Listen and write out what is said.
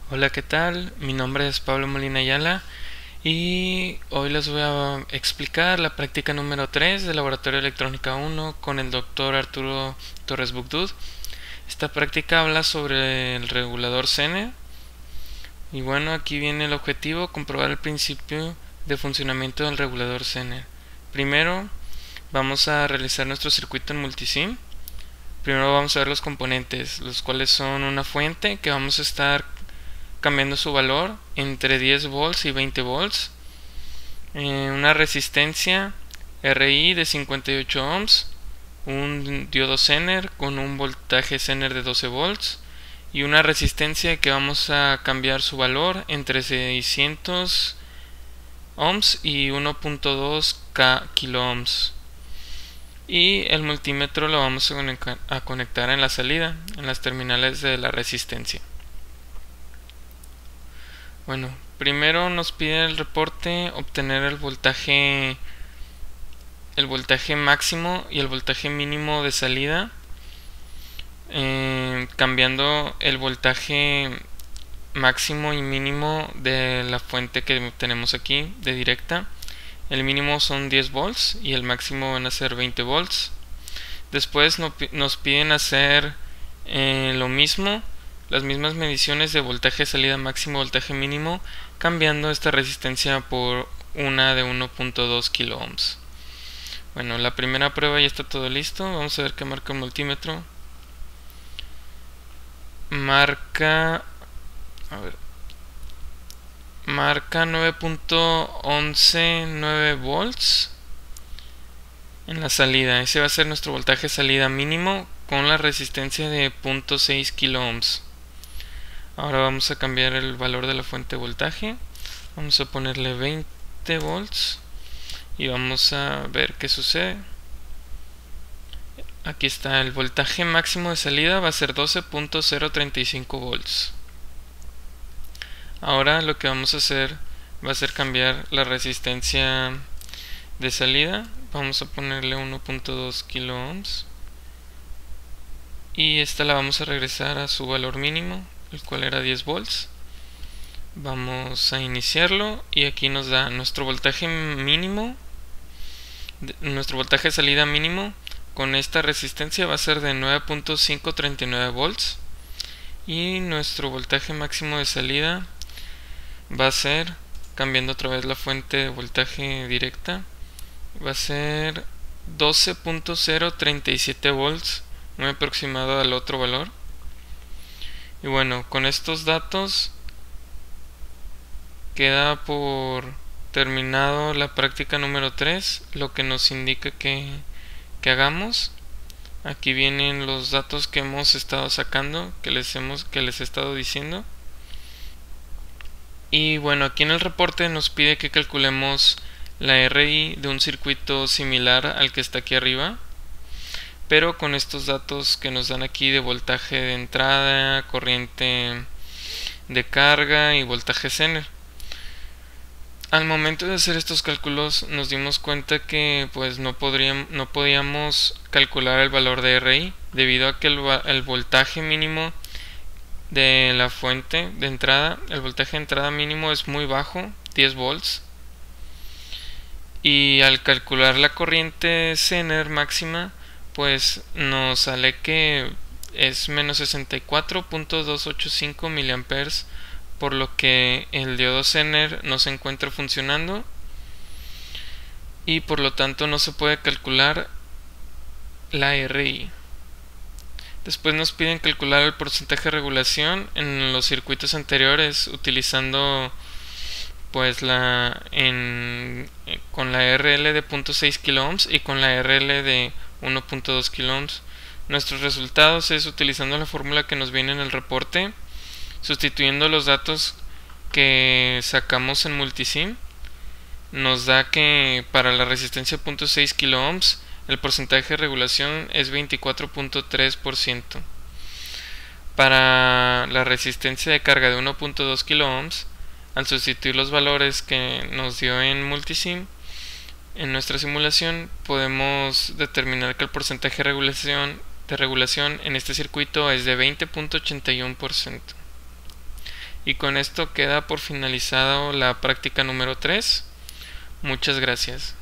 Hola, ¿qué tal? Mi nombre es Pablo Molina Ayala y hoy les voy a explicar la práctica número 3 de Laboratorio de Electrónica 1 con el doctor Arturo Torres Bugdud. Esta práctica habla sobre el regulador Zener y bueno, aquí viene el objetivo: comprobar el principio de funcionamiento del regulador Zener. Primero vamos a realizar nuestro circuito en multisim. Primero vamos a ver los componentes, los cuales son una fuente que vamos a estar cambiando su valor entre 10 volts y 20 volts, una resistencia RI de 58 ohms, un diodo Zener con un voltaje Zener de 12 volts y una resistencia que vamos a cambiar su valor entre 600 ohms y 1.2 kilo ohms. Y el multímetro lo vamos a conectar en la salida, en las terminales de la resistencia. Bueno, primero nos pide el reporte obtener el voltaje máximo y el voltaje mínimo de salida, cambiando el voltaje máximo y mínimo de la fuente que tenemos aquí de directa. El mínimo son 10 volts y el máximo van a ser 20 volts. Después nos piden hacer lo mismo, las mismas mediciones de voltaje salida máximo, voltaje mínimo, cambiando esta resistencia por una de 1.2 kilo ohms. Bueno, la primera prueba ya está todo listo. Vamos a ver qué marca el multímetro. Marca 9.119 volts en la salida. Ese va a ser nuestro voltaje salida mínimo con la resistencia de 0.6 kilo ohms. Ahora vamos a cambiar el valor de la fuente de voltaje. Vamos a ponerle 20 volts y vamos a ver qué sucede. Aquí está, el voltaje máximo de salida va a ser 12.035 volts. Ahora lo que vamos a hacer va a ser cambiar la resistencia de salida. Vamos a ponerle 1.2 kilo ohms y esta la vamos a regresar a su valor mínimo, el cual era 10 volts. Vamos a iniciarlo y aquí nos da nuestro voltaje mínimo, nuestro voltaje de salida mínimo con esta resistencia va a ser de 9.539 volts y nuestro voltaje máximo de salida va a ser, cambiando otra vez la fuente de voltaje directa, va a ser 12.037 volts, muy aproximado al otro valor. Y bueno, con estos datos queda por terminado la práctica número 3, lo que nos indica que hagamos. Aquí vienen los datos que hemos estado sacando, que les he estado diciendo. Y bueno, aquí en el reporte nos pide que calculemos la RI de un circuito similar al que está aquí arriba, pero con estos datos que nos dan aquí de voltaje de entrada, corriente de carga y voltaje Zener. Al momento de hacer estos cálculos nos dimos cuenta que pues no podíamos calcular el valor de RI debido a que el voltaje mínimo de la fuente de entrada, el voltaje de entrada mínimo es muy bajo, 10 volts, y al calcular la corriente Zener máxima pues nos sale que es menos 64.285 miliamperes, por lo que el diodo Zener no se encuentra funcionando y por lo tanto no se puede calcular la RI. Después nos piden calcular el porcentaje de regulación en los circuitos anteriores utilizando pues con la RL de 0.6 kilo ohms y con la RL de 1.2 kilo ohms. Nuestros resultados es utilizando la fórmula que nos viene en el reporte, sustituyendo los datos que sacamos en multisim. Nos da que para la resistencia 0.6 kilo ohms el porcentaje de regulación es 24.3%. Para la resistencia de carga de 1.2 kilo ohms, al sustituir los valores que nos dio en multisim en nuestra simulación, podemos determinar que el porcentaje de regulación en este circuito es de 20.81%. Y con esto queda por finalizado la práctica número 3. Muchas gracias.